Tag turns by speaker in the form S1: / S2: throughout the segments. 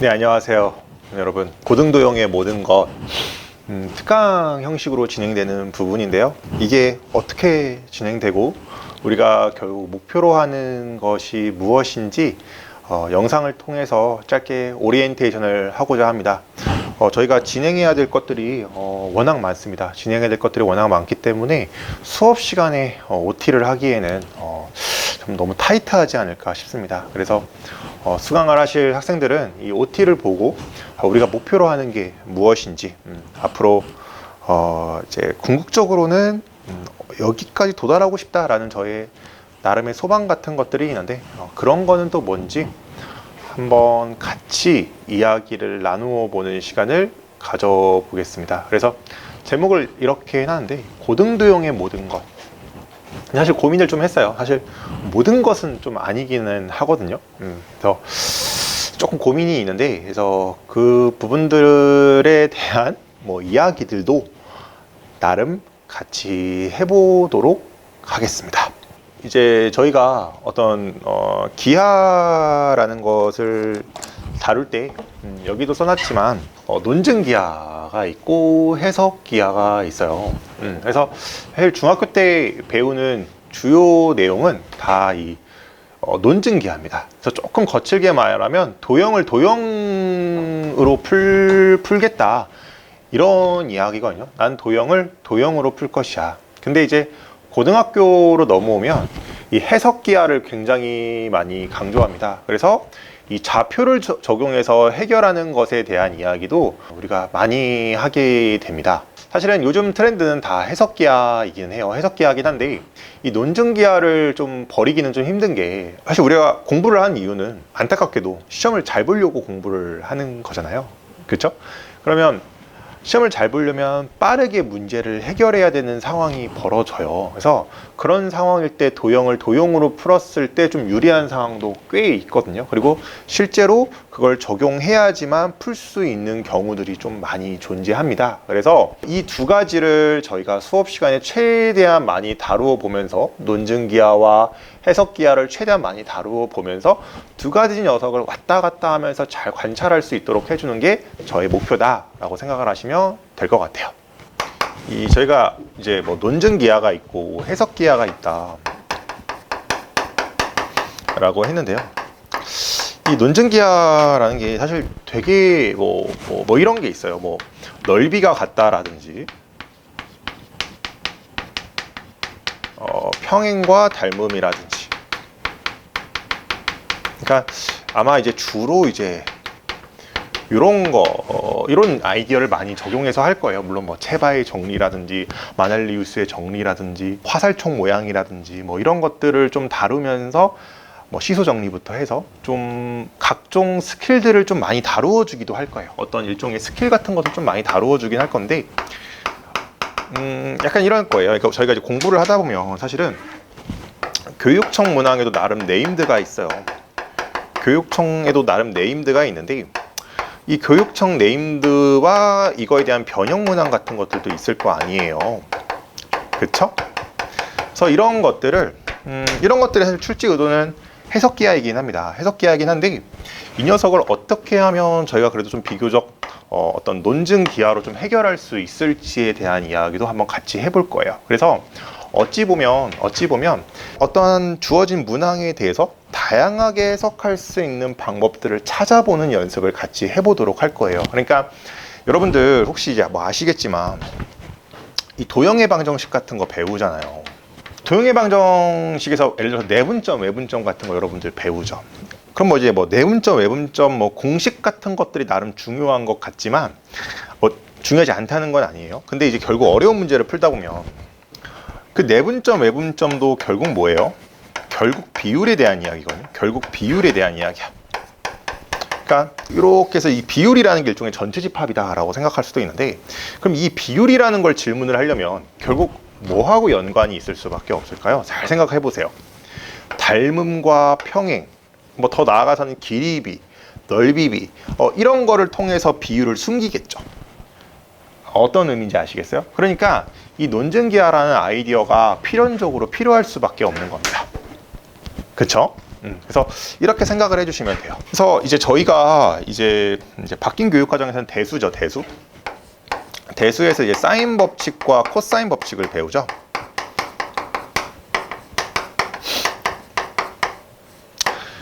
S1: 네, 안녕하세요. 여러분, 고등도형의 모든 것 특강 형식으로 진행되는 부분인데요. 이게 어떻게 진행되고 우리가 결국 목표로 하는 것이 무엇인지 영상을 통해서 짧게 오리엔테이션을 하고자 합니다. 저희가 진행해야 될 것들이 워낙 많습니다. 진행해야 될 것들이 워낙 많기 때문에 수업 시간에 OT를 하기에는 좀 너무 타이트하지 않을까 싶습니다. 그래서 수강을 하실 학생들은 이 OT를 보고 우리가 목표로 하는 게 무엇인지 앞으로 이제 궁극적으로는 여기까지 도달하고 싶다라는 저의 나름의 소망 같은 것들이 있는데 그런 거는 또 뭔지 한번 같이 이야기를 나누어 보는 시간을 가져보겠습니다. 그래서 제목을 이렇게 해놨는데 고등도형의 모든 것. 사실 고민을 좀 했어요. 사실 모든 것은 좀 아니기는 하거든요. 그래서 조금 고민이 있는데, 그래서 그 부분들에 대한 이야기들도 나름 같이 해보도록 하겠습니다. 이제 저희가 어떤 기하라는 것을 다룰 때 여기도 써놨지만 논증 기하가 있고 해석 기하가 있어요. 그래서 사실 중학교 때 배우는 주요 내용은 다 이 논증 기하입니다. 그래서 조금 거칠게 말하면 도형을 도형으로 풀겠다 이런 이야기거든요. 난 도형을 도형으로 풀 것이야. 근데 이제 고등학교로 넘어오면 이 해석 기하를 굉장히 많이 강조합니다. 그래서 이 좌표를 적용해서 해결하는 것에 대한 이야기도 우리가 많이 하게 됩니다. 사실은 요즘 트렌드는 다 해석 기하이긴 해요. 해석 기하이긴 한데 이 논증 기하를 좀 버리기는 좀 힘든 게, 사실 우리가 공부를 하는 이유는 안타깝게도 시험을 잘 보려고 공부를 하는 거잖아요. 그렇죠? 그러면 시험을 잘 보려면 빠르게 문제를 해결해야 되는 상황이 벌어져요. 그래서 그런 상황일 때 도형을 도형으로 풀었을 때 좀 유리한 상황도 꽤 있거든요. 그리고 실제로 그걸 적용해야지만 풀 수 있는 경우들이 좀 많이 존재합니다. 그래서 이 두 가지를 저희가 수업 시간에 최대한 많이 다루어 보면서 논증기하와 해석기하를 최대한 많이 다루어 보면서 두 가지 녀석을 왔다 갔다 하면서 잘 관찰할 수 있도록 해주는 게 저의 목표다라고 생각을 하시면 될 것 같아요. 저희가 이제 논증기하가 있고 해석기하가 있다 라고 했는데요. 이 논증기하라는 게 사실 되게 이런 게 있어요. 넓이가 같다라든지 평행과 닮음이라든지. 그러니까 아마 이제 주로 이제 이런 이런 아이디어를 많이 적용해서 할 거예요. 물론 체바의 정리라든지 마날리우스의 정리라든지 화살촉 모양이라든지 이런 것들을 좀 다루면서 시소 정리부터 해서 좀 각종 스킬들을 좀 많이 다루어 주기도 할 거예요. 어떤 일종의 스킬 같은 것을 좀 많이 다루어 주긴 할 건데 약간 이런 거예요. 그러니까 저희가 이제 공부를 하다 보면 사실은 교육청 문항에도 나름 네임드가 있어요. 교육청에도 나름 네임드가 있는데 이 교육청 네임드와 이거에 대한 변형 문항 같은 것들도 있을 거 아니에요. 그쵸? 그래서 이런 것들의 사실 출제 의도는 해석기하이긴 합니다. 해석기하이긴 한데 이 녀석을 어떻게 하면 저희가 그래도 좀 비교적 어떤 논증 기하로 좀 해결할 수 있을지에 대한 이야기도 한번 같이 해볼 거예요. 그래서 어찌 보면 어떠한 주어진 문항에 대해서 다양하게 해석할 수 있는 방법들을 찾아보는 연습을 같이 해보도록 할 거예요. 그러니까 여러분들 혹시 이제 아시겠지만 이 도형의 방정식 같은 거 배우잖아요. 도형의 방정식에서 예를 들어서 내분점, 외분점 같은 거 여러분들 배우죠. 그럼 이제 내분점, 외분점 공식 같은 것들이 나름 중요한 것 같지만 중요하지 않다는 건 아니에요. 근데 이제 결국 어려운 문제를 풀다 보면 그 내분점, 외분점도 결국 뭐예요? 결국 비율에 대한 이야기거든요. 결국 비율에 대한 이야기야. 그러니까 이렇게 해서 이 비율이라는 게 일종의 전체 집합이다라고 생각할 수도 있는데, 그럼 이 비율이라는 걸 질문을 하려면 결국 뭐하고 연관이 있을 수밖에 없을까요? 잘 생각해 보세요. 닮음과 평행, 더 나아가서는 길이비, 넓이비 이런 거를 통해서 비율을 숨기겠죠. 어떤 의미인지 아시겠어요? 그러니까 이 논증기하라는 아이디어가 필연적으로 필요할 수밖에 없는 겁니다. 그쵸? 그래서 이렇게 생각을 해주시면 돼요. 그래서 이제 저희가 이제 바뀐 교육 과정에서는 대수죠, 대수. 대수에서 이제 사인 법칙과 코사인 법칙을 배우죠.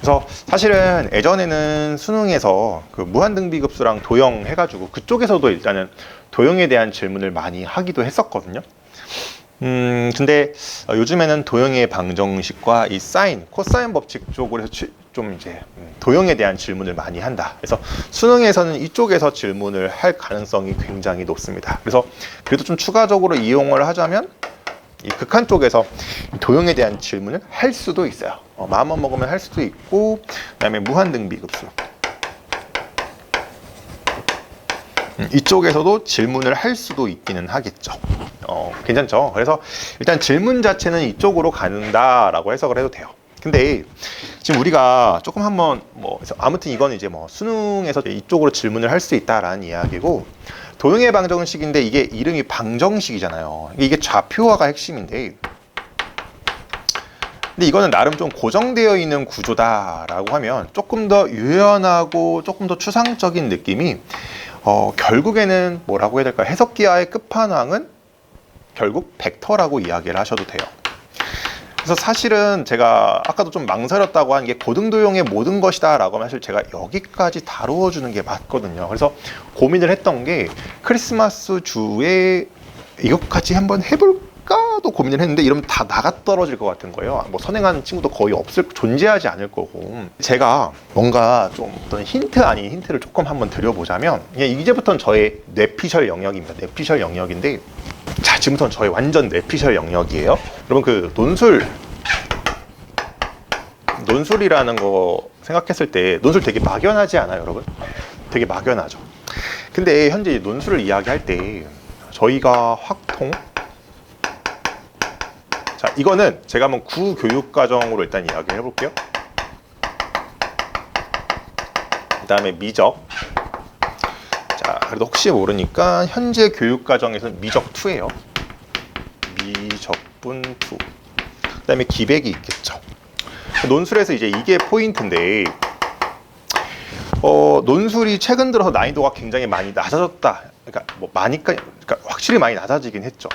S1: 그래서 사실은 예전에는 수능에서 그 무한등비급수랑 도형 해가지고 그쪽에서도 일단은 도형에 대한 질문을 많이 하기도 했었거든요. 근데 요즘에는 도형의 방정식과 이 사인, 코사인 법칙 쪽으로 해서 좀 이제 도형에 대한 질문을 많이 한다. 그래서 수능에서는 이쪽에서 질문을 할 가능성이 굉장히 높습니다. 그래서 그래도 좀 추가적으로 이용을 하자면 이 극한 쪽에서 도형에 대한 질문을 할 수도 있어요. 마음만 먹으면 할 수도 있고, 그다음에 무한등비급수 이쪽에서도 질문을 할 수도 있기는 하겠죠. 괜찮죠? 그래서 일단 질문 자체는 이쪽으로 간다라고 해석을 해도 돼요. 근데 지금 우리가 조금 한번 아무튼 이건 이제 수능에서 이쪽으로 질문을 할 수 있다라는 이야기고, 도형의 방정식인데 이게 이름이 방정식이잖아요. 이게 좌표화가 핵심인데, 근데 이거는 나름 좀 고정되어 있는 구조다라고 하면 조금 더 유연하고 조금 더 추상적인 느낌이 결국에는 뭐라고 해야 될까? 해석기하의 끝판왕은 결국 벡터라고 이야기를 하셔도 돼요. 그래서 사실은 제가 아까도 좀 망설였다고 한 게 고등도형의 모든 것이다 라고 하면 사실 제가 여기까지 다루어 주는 게 맞거든요. 그래서 고민을 했던 게 크리스마스 주에 이것까지 한번 해볼까도 고민을 했는데 이러면 다 나가 떨어질 것 같은 거예요. 선행하는 친구도 거의 존재하지 않을 거고, 제가 뭔가 좀 어떤 힌트 아닌 힌트를 조금 한번 드려보자면, 이제부터는 저의 뇌피셜 영역입니다. 뇌피셜 영역인데, 자, 지금부터는 저의 완전 뇌피셜 영역이에요. 여러분, 그 논술이라는 거 생각했을 때 논술 되게 막연하지 않아요, 여러분? 되게 막연하죠. 근데 현재 논술을 이야기할 때 저희가 확통, 자, 이거는 제가 한번 구교육과정으로 일단 이야기를 해볼게요. 그 다음에 미적. 자, 그래도 혹시 모르니까 현재 교육과정에서는 미적2예요. 미적분 2. 그 다음에 기백이 있겠죠. 논술에서 이제 이게 포인트인데, 논술이 최근 들어서 난이도가 굉장히 많이 낮아졌다. 그러니까 확실히 많이 낮아지긴 했죠.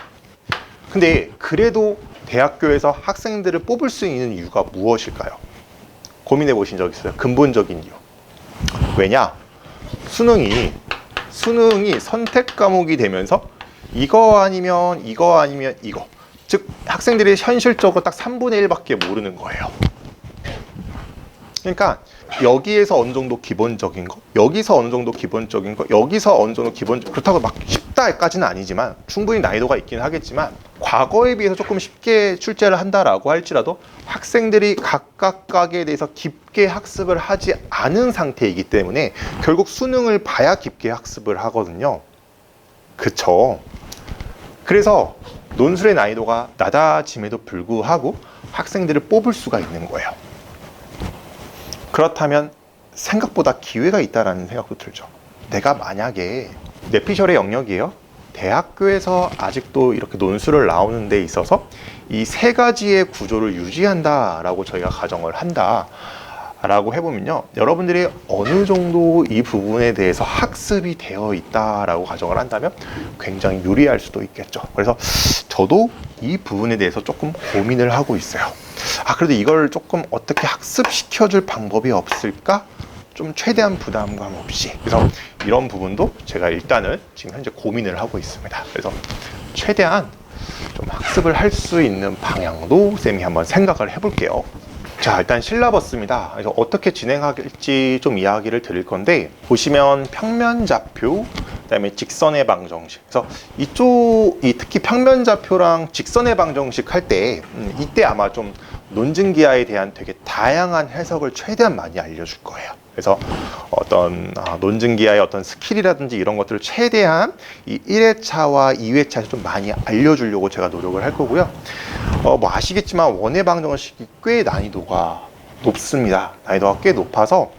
S1: 근데 그래도 대학교에서 학생들을 뽑을 수 있는 이유가 무엇일까요? 고민해 보신 적 있어요? 근본적인 이유. 왜냐? 수능이 선택 과목이 되면서 이거 아니면 이거. 즉 학생들이 현실적으로 딱 3분의 1밖에 모르는 거예요. 그러니까 여기에서 어느 정도 기본적인 거, 여기서 어느 정도 기본적인 거, 여기서 어느 정도 기본적, 그렇다고 막 쉽다까지는 아니지만 충분히 난이도가 있긴 하겠지만 과거에 비해서 조금 쉽게 출제를 한다라고 할지라도 학생들이 각각각에 대해서 깊게 학습을 하지 않은 상태이기 때문에 결국 수능을 봐야 깊게 학습을 하거든요. 그쵸? 그래서 논술의 난이도가 낮아짐에도 불구하고 학생들을 뽑을 수가 있는 거예요. 그렇다면 생각보다 기회가 있다라는 생각도 들죠. 내가 만약에 뇌피셜의 영역이에요. 대학교에서 아직도 이렇게 논술을 나오는 데 있어서 이 세 가지의 구조를 유지한다라고 저희가 가정을 한다라고 해보면요, 여러분들이 어느 정도 이 부분에 대해서 학습이 되어 있다라고 가정을 한다면 굉장히 유리할 수도 있겠죠. 그래서 저도 이 부분에 대해서 조금 고민을 하고 있어요. 그래도 이걸 조금 어떻게 학습시켜줄 방법이 없을까? 좀 최대한 부담감 없이. 그래서 이런 부분도 제가 일단은 지금 현재 고민을 하고 있습니다. 그래서 최대한 좀 학습을 할 수 있는 방향도 쌤이 한번 생각을 해볼게요. 자, 일단 실라버스입니다. 그래서 어떻게 진행할지 좀 이야기를 드릴 건데, 보시면 평면좌표, 그다음에 직선의 방정식. 그래서 이쪽이 특히 평면좌표랑 직선의 방정식 할 때 이때 아마 좀 논증기하에 대한 되게 다양한 해석을 최대한 많이 알려줄 거예요. 그래서 어떤 논증기하의 어떤 스킬이라든지 이런 것들을 최대한 이 1회차와 2회차에서 좀 많이 알려주려고 제가 노력을 할 거고요. 아시겠지만 원의 방정식이 꽤 난이도가 높습니다. 난이도가 꽤 높아서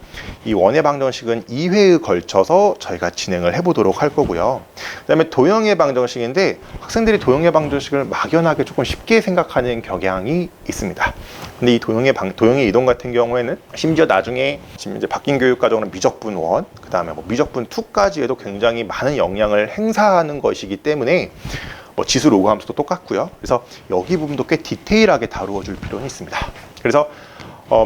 S1: 이 원의 방정식은 2회에 걸쳐서 저희가 진행을 해보도록 할 거고요. 그 다음에 도형의 방정식인데 학생들이 도형의 방정식을 막연하게 조금 쉽게 생각하는 경향이 있습니다. 근데 이 도형의 이동 같은 경우에는 심지어 나중에 지금 이제 바뀐 교육과정은 미적분 1, 그 다음에 뭐 미적분 2까지에도 굉장히 많은 영향을 행사하는 것이기 때문에 뭐 지수 로그 함수도 똑같고요. 그래서 여기 부분도 꽤 디테일하게 다루어 줄 필요는 있습니다. 그래서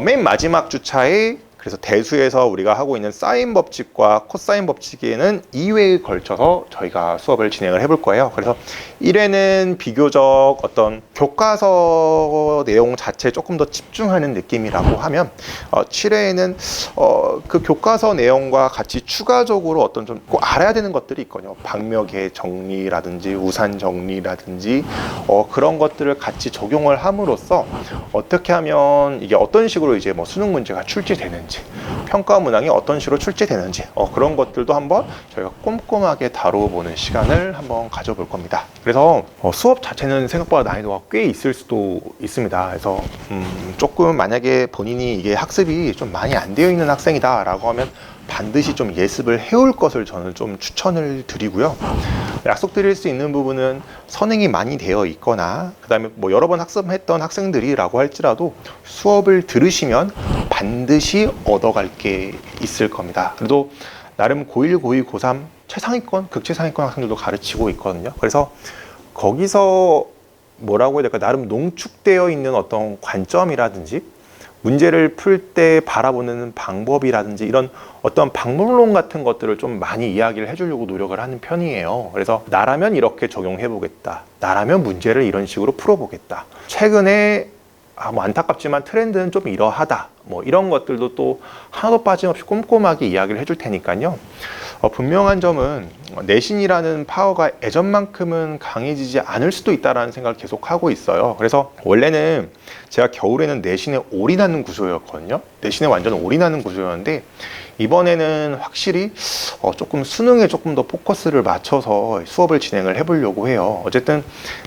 S1: 맨 마지막 주차에 그래서 대수에서 우리가 하고 있는 사인 법칙과 코사인 법칙에는 2회에 걸쳐서 저희가 수업을 진행을 해볼 거예요. 그래서 1회는 비교적 어떤 교과서 내용 자체에 조금 더 집중하는 느낌이라고 하면 7회에는 그 교과서 내용과 같이 추가적으로 어떤 좀 꼭 알아야 되는 것들이 있거든요. 방역의 정리라든지 우산 정리라든지 그런 것들을 같이 적용을 함으로써 어떻게 하면 이게 어떤 식으로 이제 뭐 수능 문제가 출제되는지 평가 문항이 어떤 식으로 출제되는지 그런 것들도 한번 저희가 꼼꼼하게 다뤄보는 시간을 한번 가져볼 겁니다. 그래서 수업 자체는 생각보다 난이도가 꽤 있을 수도 있습니다. 그래서 조금 만약에 본인이 이게 학습이 좀 많이 안 되어 있는 학생이다 라고 하면 반드시 좀 예습을 해올 것을 저는 좀 추천을 드리고요. 약속드릴 수 있는 부분은 선행이 많이 되어 있거나 그 다음에 뭐 여러 번 학습했던 학생들이라고 할지라도 수업을 들으시면 반드시 얻어갈 게 있을 겁니다. 그래도 나름 고1, 고2, 고3 최상위권, 극최상위권 학생들도 가르치고 있거든요. 그래서 거기서 뭐라고 해야 될까, 나름 농축되어 있는 어떤 관점이라든지 문제를 풀 때 바라보는 방법이라든지 이런 어떤 방법론 같은 것들을 좀 많이 이야기를 해주려고 노력을 하는 편이에요. 그래서 나라면 이렇게 적용해 보겠다, 나라면 문제를 이런 식으로 풀어보겠다, 최근에 뭐 안타깝지만 트렌드는 좀 이러하다, 뭐 이런 것들도 또 하나도 빠짐없이 꼼꼼하게 이야기를 해줄 테니까요. 분명한 점은 내신이라는 파워가 예전만큼은 강해지지 않을 수도 있다는 생각을 계속 하고 있어요. 그래서 원래는 제가 겨울에는 내신에 올인하는 구조였거든요. 내신에 완전 올인하는 구조였는데 이번에는 확실히 조금 수능에 조금 더 포커스를 맞춰서 수업을 진행을 해보려고 해요. 어쨌든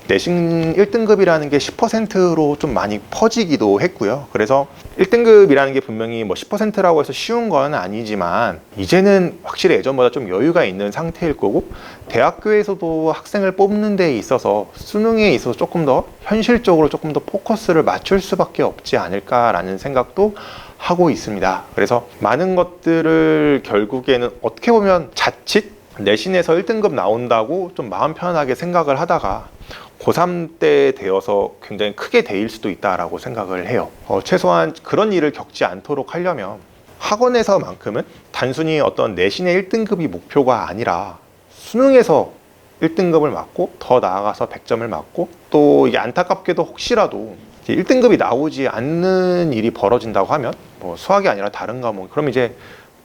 S1: 내신 1등급이라는 게 10%로 좀 많이 퍼지기도 했고요. 그래서 1등급이라는 게 분명히 뭐 10%라고 해서 쉬운 건 아니지만 이제는 확실히 예전보다 좀 여유가 있는 상태일 거고, 대학교에서도 학생을 뽑는 데 있어서 수능에 있어서 조금 더 현실적으로 조금 더 포커스를 맞출 수밖에 없지 않을까라는 생각도 하고 있습니다. 그래서 많은 것들을 결국에는 어떻게 보면 자칫 내신에서 1등급 나온다고 좀 마음 편하게 생각을 하다가 고3 때 되어서 굉장히 크게 데일 수도 있다라고 생각을 해요. 최소한 그런 일을 겪지 않도록 하려면 학원에서만큼은 단순히 어떤 내신의 1등급이 목표가 아니라 수능에서 1등급을 맞고 더 나아가서 100점을 맞고, 또 이게 안타깝게도 혹시라도 1등급이 나오지 않는 일이 벌어진다고 하면 뭐 수학이 아니라 다른 과목, 그럼 이제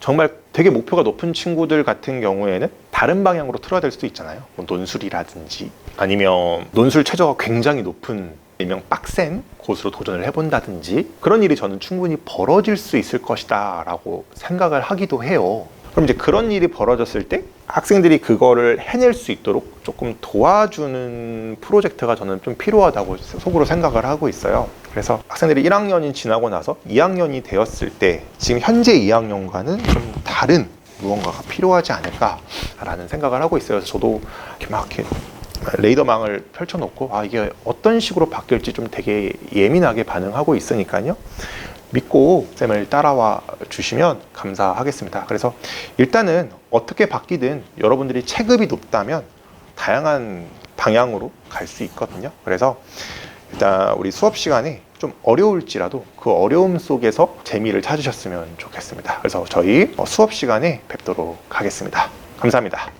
S1: 정말 되게 목표가 높은 친구들 같은 경우에는 다른 방향으로 틀어야 될 수도 있잖아요. 뭐 논술이라든지 아니면 논술 최저가 굉장히 높은 일명 빡센 곳으로 도전을 해본다든지 그런 일이 저는 충분히 벌어질 수 있을 것이다 라고 생각을 하기도 해요. 그럼 이제 그런 일이 벌어졌을 때 학생들이 그거를 해낼 수 있도록 조금 도와주는 프로젝트가 저는 좀 필요하다고 속으로 생각을 하고 있어요. 그래서 학생들이 1학년이 지나고 나서 2학년이 되었을 때 지금 현재 2학년과는 좀 다른 무언가가 필요하지 않을까라는 생각을 하고 있어요. 그래서 저도 이렇게 레이더망을 펼쳐놓고 이게 어떤 식으로 바뀔지 좀 되게 예민하게 반응하고 있으니까요. 믿고 쌤을 따라와 주시면 감사하겠습니다. 그래서 일단은 어떻게 바뀌든 여러분들이 체급이 높다면 다양한 방향으로 갈 수 있거든요. 그래서 일단 우리 수업 시간에 좀 어려울지라도 그 어려움 속에서 재미를 찾으셨으면 좋겠습니다. 그래서 저희 수업 시간에 뵙도록 하겠습니다. 감사합니다.